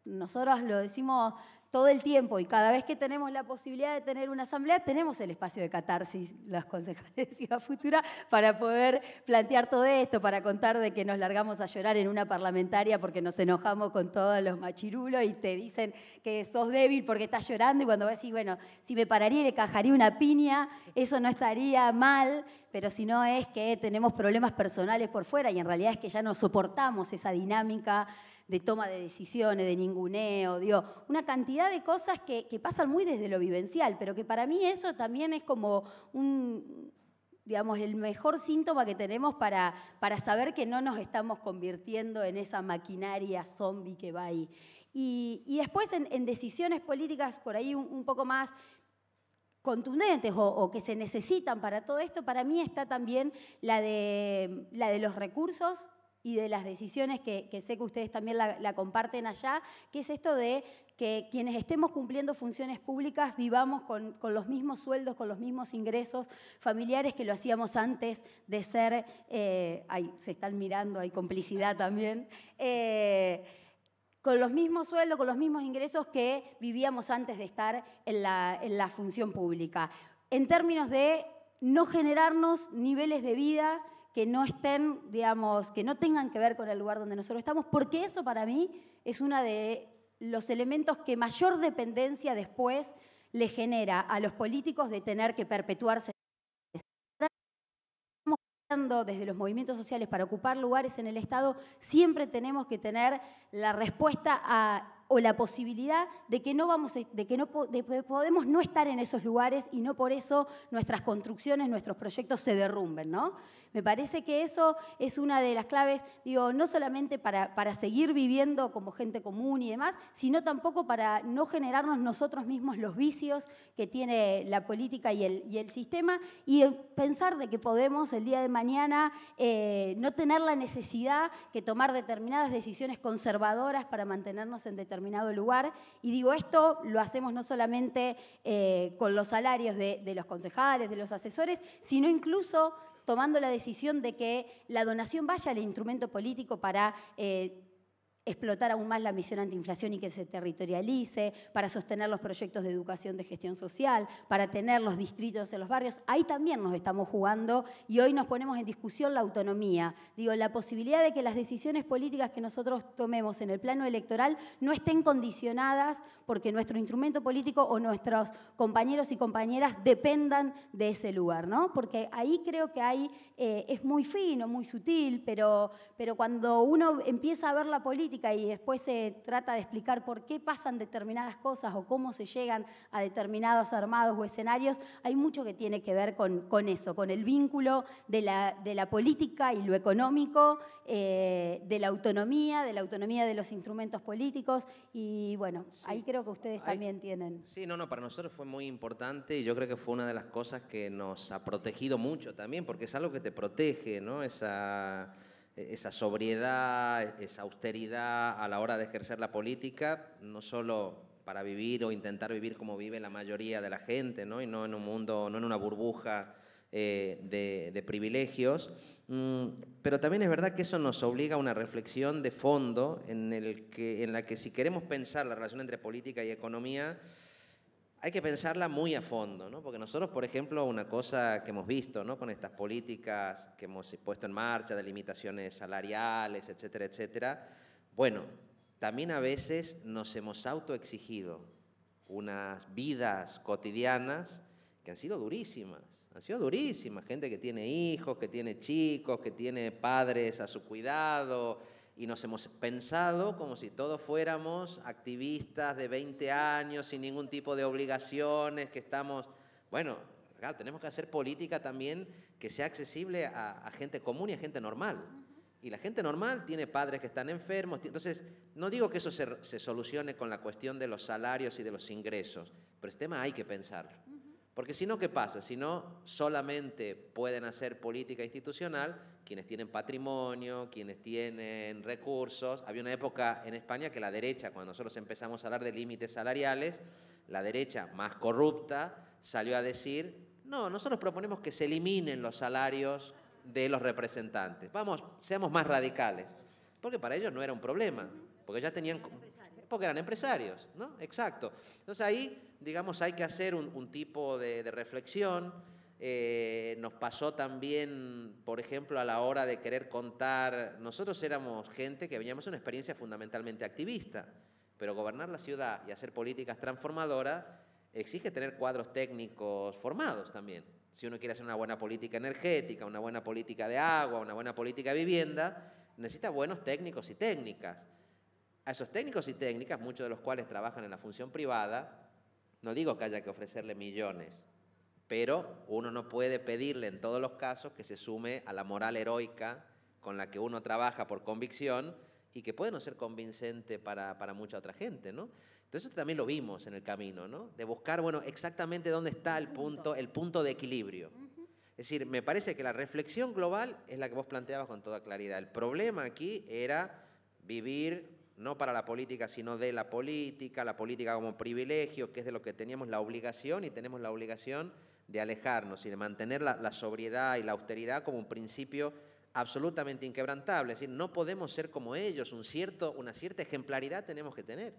nosotros lo decimos todo el tiempo y cada vez que tenemos la posibilidad de tener una asamblea, tenemos el espacio de catarsis, los concejales de Ciudad Futura, para poder plantear todo esto, para contar de que nos largamos a llorar en una parlamentaria porque nos enojamos con todos los machirulos y te dicen que sos débil porque estás llorando y cuando vos decís, bueno, si me pararía y le cajaría una piña, eso no estaría mal, pero si no es que tenemos problemas personales por fuera y en realidad es que ya no soportamos esa dinámica de toma de decisiones, de ninguneo, digo, una cantidad de cosas que pasan muy desde lo vivencial, pero que para mí eso también es como digamos, el mejor síntoma que tenemos para saber que no nos estamos convirtiendo en esa maquinaria zombie que va ahí. Y después en decisiones políticas por ahí un poco más contundentes o que se necesitan para todo esto, para mí está también la de los recursos y de las decisiones que sé que ustedes también la comparten allá, que es esto de que quienes estemos cumpliendo funciones públicas vivamos con los mismos sueldos, con los mismos ingresos familiares que lo hacíamos antes de ser, se están mirando, hay complicidad también, con los mismos sueldos, con los mismos ingresos que vivíamos antes de estar en la función pública. En términos de no generarnos niveles de vida que no estén, digamos, que no tengan que ver con el lugar donde nosotros estamos, porque eso para mí es uno de los elementos que mayor dependencia después le genera a los políticos de tener que perpetuarse. Estamos hablando desde los movimientos sociales para ocupar lugares en el Estado, siempre tenemos que tener la respuesta o la posibilidad de que podemos no estar en esos lugares y no por eso nuestras construcciones, nuestros proyectos se derrumben, ¿no? Me parece que eso es una de las claves, digo, no solamente para seguir viviendo como gente común y demás, sino tampoco para no generarnos nosotros mismos los vicios que tiene la política y el sistema y pensar de que podemos el día de mañana no tener la necesidad que tomar determinadas decisiones conservadoras para mantenernos en determinado lugar. Y digo, esto lo hacemos no solamente con los salarios de los concejales, de los asesores, sino incluso tomando la decisión de que la donación vaya al instrumento político para explotar aún más la misión antiinflación y que se territorialice, para sostener los proyectos de educación de gestión social, para tener los distritos en los barrios. Ahí también nos estamos jugando y hoy nos ponemos en discusión la autonomía. Digo, la posibilidad de que las decisiones políticas que nosotros tomemos en el plano electoral no estén condicionadas porque nuestro instrumento político o nuestros compañeros y compañeras dependan de ese lugar, ¿no? Porque ahí creo que es muy fino, muy sutil, pero cuando uno empieza a ver la política y después se trata de explicar por qué pasan determinadas cosas o cómo se llegan a determinados armados o escenarios, hay mucho que tiene que ver con eso, con el vínculo de la política y lo económico, de la autonomía de los instrumentos políticos y bueno, sí, ahí creo que ustedes también tienen. Sí, no, para nosotros fue muy importante y yo creo que fue una de las cosas que nos ha protegido mucho también, porque es algo que te protege, ¿no? Esa sobriedad, esa austeridad a la hora de ejercer la política, no solo para vivir o intentar vivir como vive la mayoría de la gente, ¿no? Y no en un mundo, no en una burbuja de privilegios, pero también es verdad que eso nos obliga a una reflexión de fondo en la que si queremos pensar la relación entre política y economía, hay que pensarla muy a fondo, ¿no? Porque nosotros, por ejemplo, una cosa que hemos visto, ¿no? Con estas políticas que hemos puesto en marcha de limitaciones salariales, etcétera, etcétera, bueno, también a veces nos hemos autoexigido unas vidas cotidianas que han sido durísimas, gente que tiene hijos, que tiene chicos, que tiene padres a su cuidado, y nos hemos pensado como si todos fuéramos activistas de 20 años, sin ningún tipo de obligaciones, que estamos... Bueno, claro, tenemos que hacer política también que sea accesible a gente común y a gente normal. Y la gente normal tiene padres que están enfermos. Entonces, no digo que eso se solucione con la cuestión de los salarios y de los ingresos, pero este tema hay que pensarlo. Porque si no, ¿qué pasa? Si no, solamente pueden hacer política institucional quienes tienen patrimonio, quienes tienen recursos. Había una época en España que la derecha, cuando nosotros empezamos a hablar de límites salariales, la derecha más corrupta salió a decir, no, nosotros proponemos que se eliminen los salarios de los representantes. Vamos, seamos más radicales. Porque para ellos no era un problema, porque ya tenían... Porque eran empresarios, ¿no? Exacto. Entonces ahí, digamos, hay que hacer un tipo de reflexión. Nos pasó también, por ejemplo, a la hora de querer contar, nosotros éramos gente que veníamos de una experiencia fundamentalmente activista, pero gobernar la ciudad y hacer políticas transformadoras exige tener cuadros técnicos formados también. Si uno quiere hacer una buena política energética, una buena política de agua, una buena política de vivienda, necesita buenos técnicos y técnicas. A esos técnicos y técnicas, muchos de los cuales trabajan en la función privada, no digo que haya que ofrecerle millones, pero uno no puede pedirle en todos los casos que se sume a la moral heroica con la que uno trabaja por convicción y que puede no ser convincente para mucha otra gente, ¿no? Entonces eso también lo vimos en el camino, ¿no? De buscar, bueno, exactamente dónde está el punto de equilibrio. Es decir, me parece que la reflexión global es la que vos planteabas con toda claridad. El problema aquí era vivir no para la política, sino de la política como privilegio, que es de lo que teníamos la obligación, y tenemos la obligación de alejarnos y de mantener la sobriedad y la austeridad como un principio absolutamente inquebrantable. Es decir, no podemos ser como ellos, una cierta ejemplaridad tenemos que tener.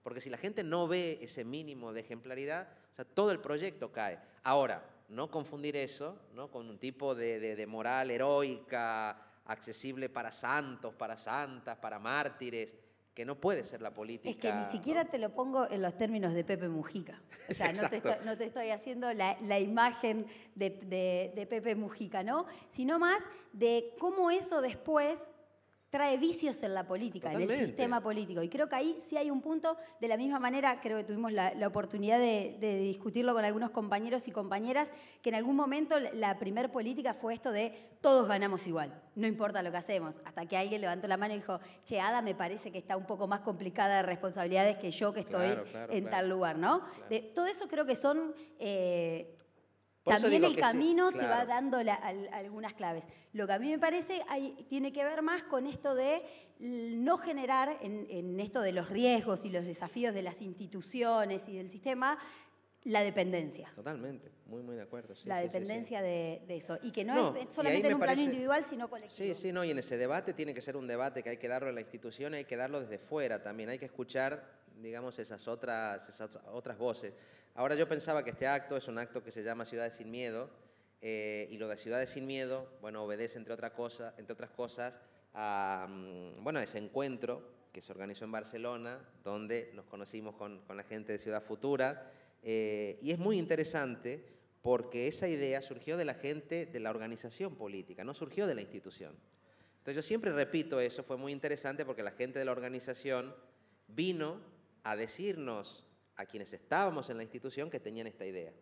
Porque si la gente no ve ese mínimo de ejemplaridad, o sea, todo el proyecto cae. Ahora, no confundir eso, ¿no?, con un tipo de moral heroica, accesible para santos, para santas, para mártires, que no puede ser la política. Es que ni siquiera, ¿no?, te lo pongo en los términos de Pepe Mujica. O sea, no te estoy haciendo la imagen de Pepe Mujica, ¿no? Sino más de cómo eso después trae vicios en la política, Totalmente. En el sistema político. Y creo que ahí sí hay un punto, de la misma manera, creo que tuvimos la oportunidad de discutirlo con algunos compañeros y compañeras, que en algún momento la primer política fue esto de todos ganamos igual, no importa lo que hacemos. Hasta que alguien levantó la mano y dijo, che, Ada, me parece que está un poco más complicada de responsabilidades que yo que estoy en tal lugar, ¿no? Claro. Todo eso creo que son... también el camino te va dando algunas claves. Lo que a mí me parece tiene que ver más con esto de no generar, en esto de los riesgos y los desafíos de las instituciones y del sistema, la dependencia. Totalmente, muy de acuerdo. Sí, la dependencia de eso. Y que no es solamente en un plano individual, sino colectivo. Sí, no, y en ese debate tiene que ser un debate que hay que darlo en la institución y hay que darlo desde fuera también. Hay que escuchar, digamos, esas otras voces. Ahora yo pensaba que este acto es un acto que se llama Ciudades sin Miedo, y lo de Ciudades sin Miedo, bueno, obedece entre otras cosas a ese encuentro que se organizó en Barcelona, donde nos conocimos con la gente de Ciudad Futura, y es muy interesante porque esa idea surgió de la gente de la organización política, no surgió de la institución. Entonces yo siempre repito eso, fue muy interesante porque la gente de la organización vino a decirnos a quienes estábamos en la institución que tenían esta idea.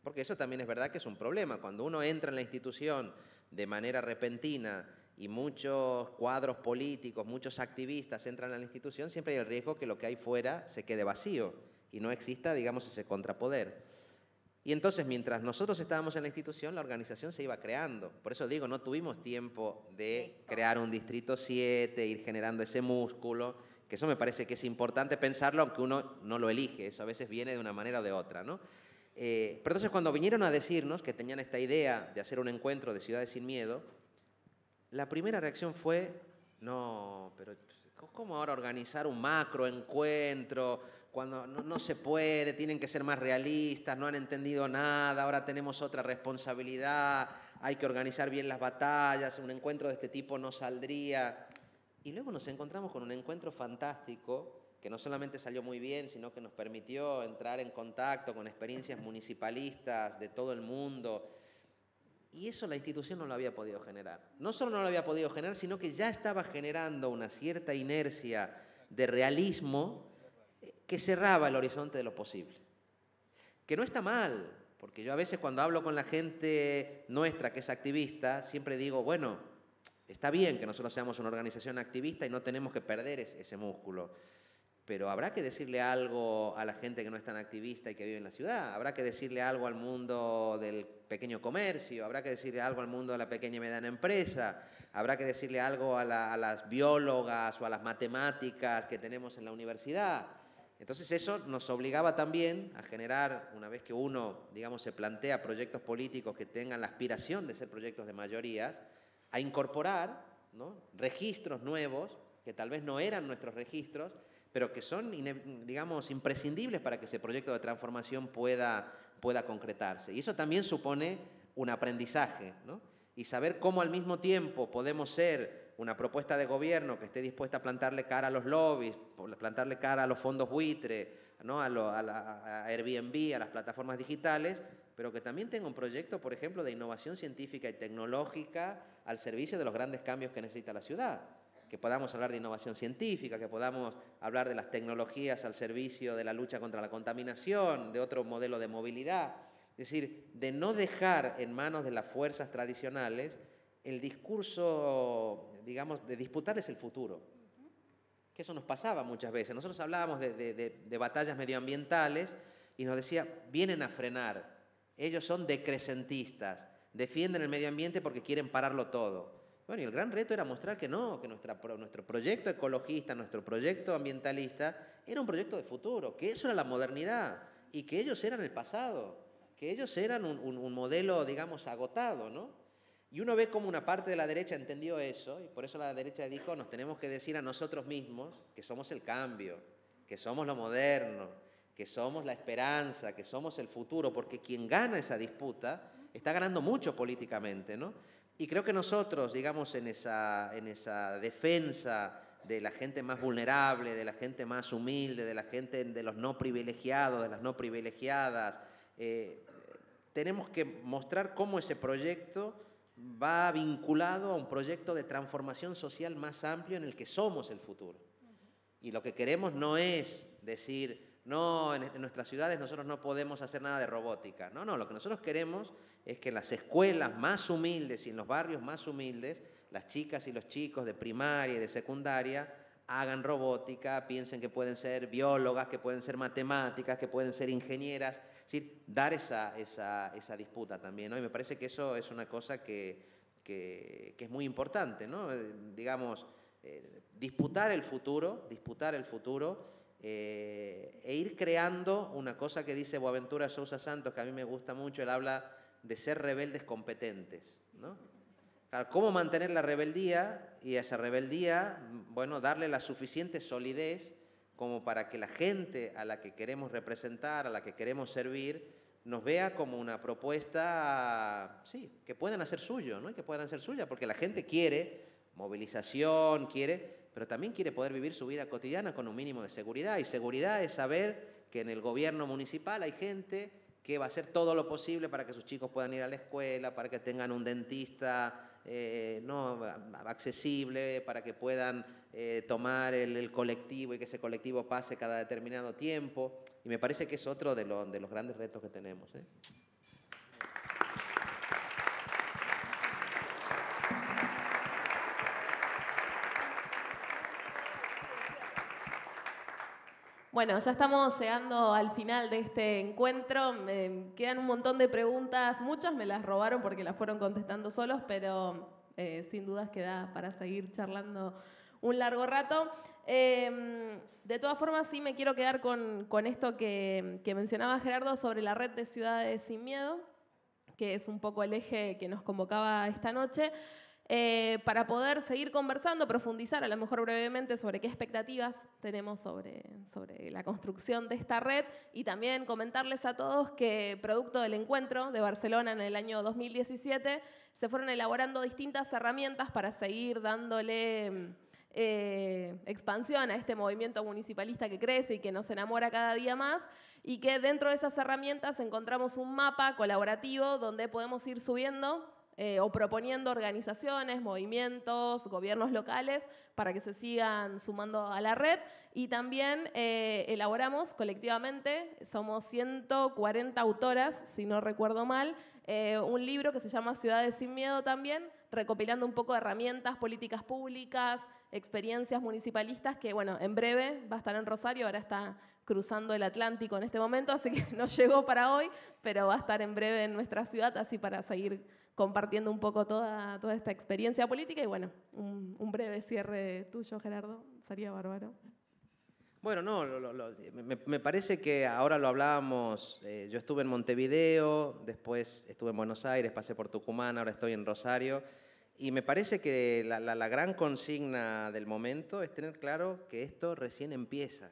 Porque eso también es verdad que es un problema. Cuando uno entra en la institución de manera repentina y muchos cuadros políticos, muchos activistas entran a la institución, siempre hay el riesgo que lo que hay fuera se quede vacío y no exista, digamos, ese contrapoder. Y entonces, mientras nosotros estábamos en la institución, la organización se iba creando. Por eso digo, no tuvimos tiempo de crear un Distrito 7, ir generando ese músculo, que eso me parece que es importante pensarlo, aunque uno no lo elige, eso a veces viene de una manera o de otra, ¿no? Pero entonces cuando vinieron a decirnos que tenían esta idea de hacer un encuentro de Ciudades sin Miedo, la primera reacción fue, no, pero ¿cómo ahora organizar un macroencuentro cuando no se puede, tienen que ser más realistas, no han entendido nada, ahora tenemos otra responsabilidad, hay que organizar bien las batallas, un encuentro de este tipo no saldría? Y luego nos encontramos con un encuentro fantástico que no solamente salió muy bien, sino que nos permitió entrar en contacto con experiencias municipalistas de todo el mundo. Y eso la institución no lo había podido generar. No solo no lo había podido generar, sino que ya estaba generando una cierta inercia de realismo que cerraba el horizonte de lo posible. Que no está mal, porque yo a veces cuando hablo con la gente nuestra que es activista, siempre digo, bueno, está bien que nosotros seamos una organización activista y no tenemos que perder ese músculo. pero habrá que decirle algo a la gente que no es tan activista y que vive en la ciudad, habrá que decirle algo al mundo del pequeño comercio, habrá que decirle algo al mundo de la pequeña y mediana empresa, habrá que decirle algo a las biólogas o a las matemáticas que tenemos en la universidad. Entonces eso nos obligaba también a generar, una vez que uno, digamos, se plantea proyectos políticos que tengan la aspiración de ser proyectos de mayorías, a incorporar, ¿no?, registros nuevos, que tal vez no eran nuestros registros, pero que son, digamos, imprescindibles para que ese proyecto de transformación pueda concretarse. Y eso también supone un aprendizaje, ¿no? Y saber cómo al mismo tiempo podemos ser una propuesta de gobierno que esté dispuesta a plantarle cara a los lobbies, plantarle cara a los fondos buitre, ¿no?, a Airbnb, a las plataformas digitales, pero que también tenga un proyecto, por ejemplo, de innovación científica y tecnológica al servicio de los grandes cambios que necesita la ciudad. Que podamos hablar de innovación científica, que podamos hablar de las tecnologías al servicio de la lucha contra la contaminación, de otro modelo de movilidad. Es decir, de no dejar en manos de las fuerzas tradicionales el discurso, digamos, de disputarles el futuro. Que eso nos pasaba muchas veces. Nosotros hablábamos de batallas medioambientales y nos decía, vienen a frenar. Ellos son decrecentistas, defienden el medio ambiente porque quieren pararlo todo. Bueno, y el gran reto era mostrar que no, que nuestro proyecto ecologista, nuestro proyecto ambientalista, era un proyecto de futuro, que eso era la modernidad y que ellos eran el pasado, que ellos eran un modelo, digamos, agotado, ¿no? Y uno ve cómo una parte de la derecha entendió eso, y por eso la derecha dijo, nos tenemos que decir a nosotros mismos que somos el cambio, que somos lo moderno, que somos la esperanza, que somos el futuro, porque quien gana esa disputa está ganando mucho políticamente, ¿no? Y creo que nosotros, digamos, en esa defensa de la gente más vulnerable, de la gente más humilde, de la gente, de los no privilegiados, de las no privilegiadas, tenemos que mostrar cómo ese proyecto va vinculado a un proyecto de transformación social más amplio en el que somos el futuro. Y lo que queremos no es decir, no, en nuestras ciudades nosotros no podemos hacer nada de robótica. No, lo que nosotros queremos es que en las escuelas más humildes y en los barrios más humildes, las chicas y los chicos de primaria y de secundaria hagan robótica, piensen que pueden ser biólogas, que pueden ser matemáticas, que pueden ser ingenieras. Es decir, dar esa disputa también, ¿no? Y me parece que eso es una cosa que es muy importante, ¿no? Digamos, disputar el futuro, e ir creando una cosa que dice Boaventura Sousa Santos, que a mí me gusta mucho. Él habla de ser rebeldes competentes, ¿no? Claro, ¿cómo mantener la rebeldía? Y a esa rebeldía, bueno, darle la suficiente solidez como para que la gente a la que queremos representar, a la que queremos servir, nos vea como una propuesta, sí, que puedan hacer suyo, ¿no? Que puedan hacer suya, porque la gente quiere movilización, pero también quiere poder vivir su vida cotidiana con un mínimo de seguridad. Y seguridad es saber que en el gobierno municipal hay gente que va a hacer todo lo posible para que sus chicos puedan ir a la escuela, para que tengan un dentista no accesible, para que puedan tomar el colectivo y que ese colectivo pase cada determinado tiempo. Y me parece que es otro de los grandes retos que tenemos, ¿eh? Bueno, ya estamos llegando al final de este encuentro. Quedan un montón de preguntas. Muchas me las robaron porque las fueron contestando solos, pero sin dudas queda para seguir charlando un largo rato. De todas formas, sí me quiero quedar con esto que mencionaba Gerardo sobre la red de ciudades sin miedo, que es un poco el eje que nos convocaba esta noche. Para poder seguir conversando, profundizar a lo mejor brevemente sobre qué expectativas tenemos sobre la construcción de esta red, y también comentarles a todos que producto del encuentro de Barcelona en el año 2017 se fueron elaborando distintas herramientas para seguir dándole expansión a este movimiento municipalista que crece y que nos enamora cada día más, y que dentro de esas herramientas encontramos un mapa colaborativo donde podemos ir subiendo o proponiendo organizaciones, movimientos, gobiernos locales para que se sigan sumando a la red. Y también elaboramos colectivamente, somos 140 autoras, si no recuerdo mal, un libro que se llama Ciudades sin Miedo también, recopilando un poco de herramientas, políticas públicas, experiencias municipalistas que, bueno, en breve va a estar en Rosario, ahora está cruzando el Atlántico en este momento, así que no llegó para hoy, pero va a estar en breve en nuestra ciudad, así para seguir compartiendo un poco toda esta experiencia política. Y bueno, un breve cierre tuyo, Gerardo, sería bárbaro. Bueno, no, me parece que ahora lo hablábamos, yo estuve en Montevideo, después estuve en Buenos Aires, pasé por Tucumán, ahora estoy en Rosario, y me parece que la gran consigna del momento es tener claro que esto recién empieza,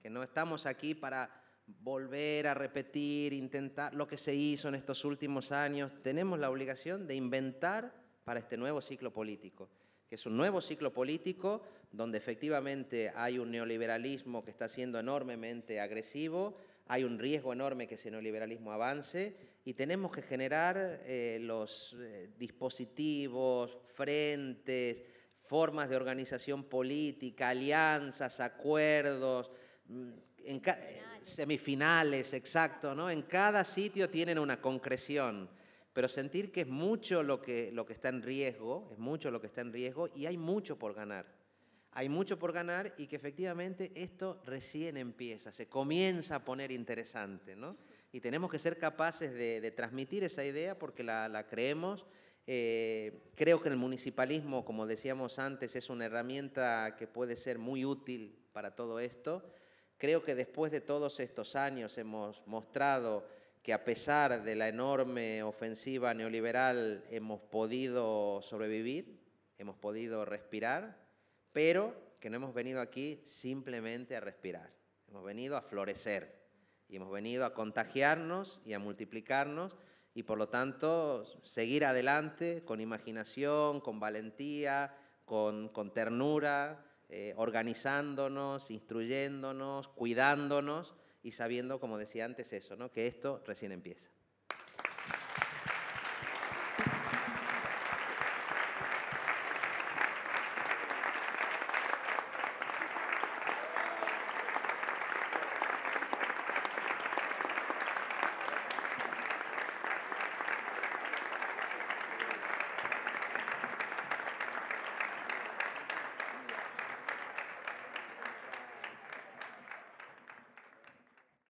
que no estamos aquí para volver a repetir, intentar lo que se hizo en estos últimos años. Tenemos la obligación de inventar para este nuevo ciclo político, que es un nuevo ciclo político donde efectivamente hay un neoliberalismo que está siendo enormemente agresivo, hay un riesgo enorme que ese neoliberalismo avance y tenemos que generar los dispositivos, frentes, formas de organización política, alianzas, acuerdos, semifinales, exacto, ¿no? En cada sitio tienen una concreción, pero sentir que es mucho lo que está en riesgo, es mucho lo que está en riesgo y hay mucho por ganar. Hay mucho por ganar y que efectivamente esto recién empieza, se comienza a poner interesante, ¿no? Y tenemos que ser capaces de transmitir esa idea porque la creemos. Creo que el municipalismo, como decíamos antes, es una herramienta que puede ser muy útil para todo esto. Creo que después de todos estos años hemos mostrado que a pesar de la enorme ofensiva neoliberal hemos podido sobrevivir, hemos podido respirar, pero que no hemos venido aquí simplemente a respirar, hemos venido a florecer y hemos venido a contagiarnos y a multiplicarnos y por lo tanto seguir adelante con imaginación, con valentía, con ternura, organizándonos, instruyéndonos, cuidándonos y sabiendo, como decía antes, eso, ¿no? Que esto recién empieza.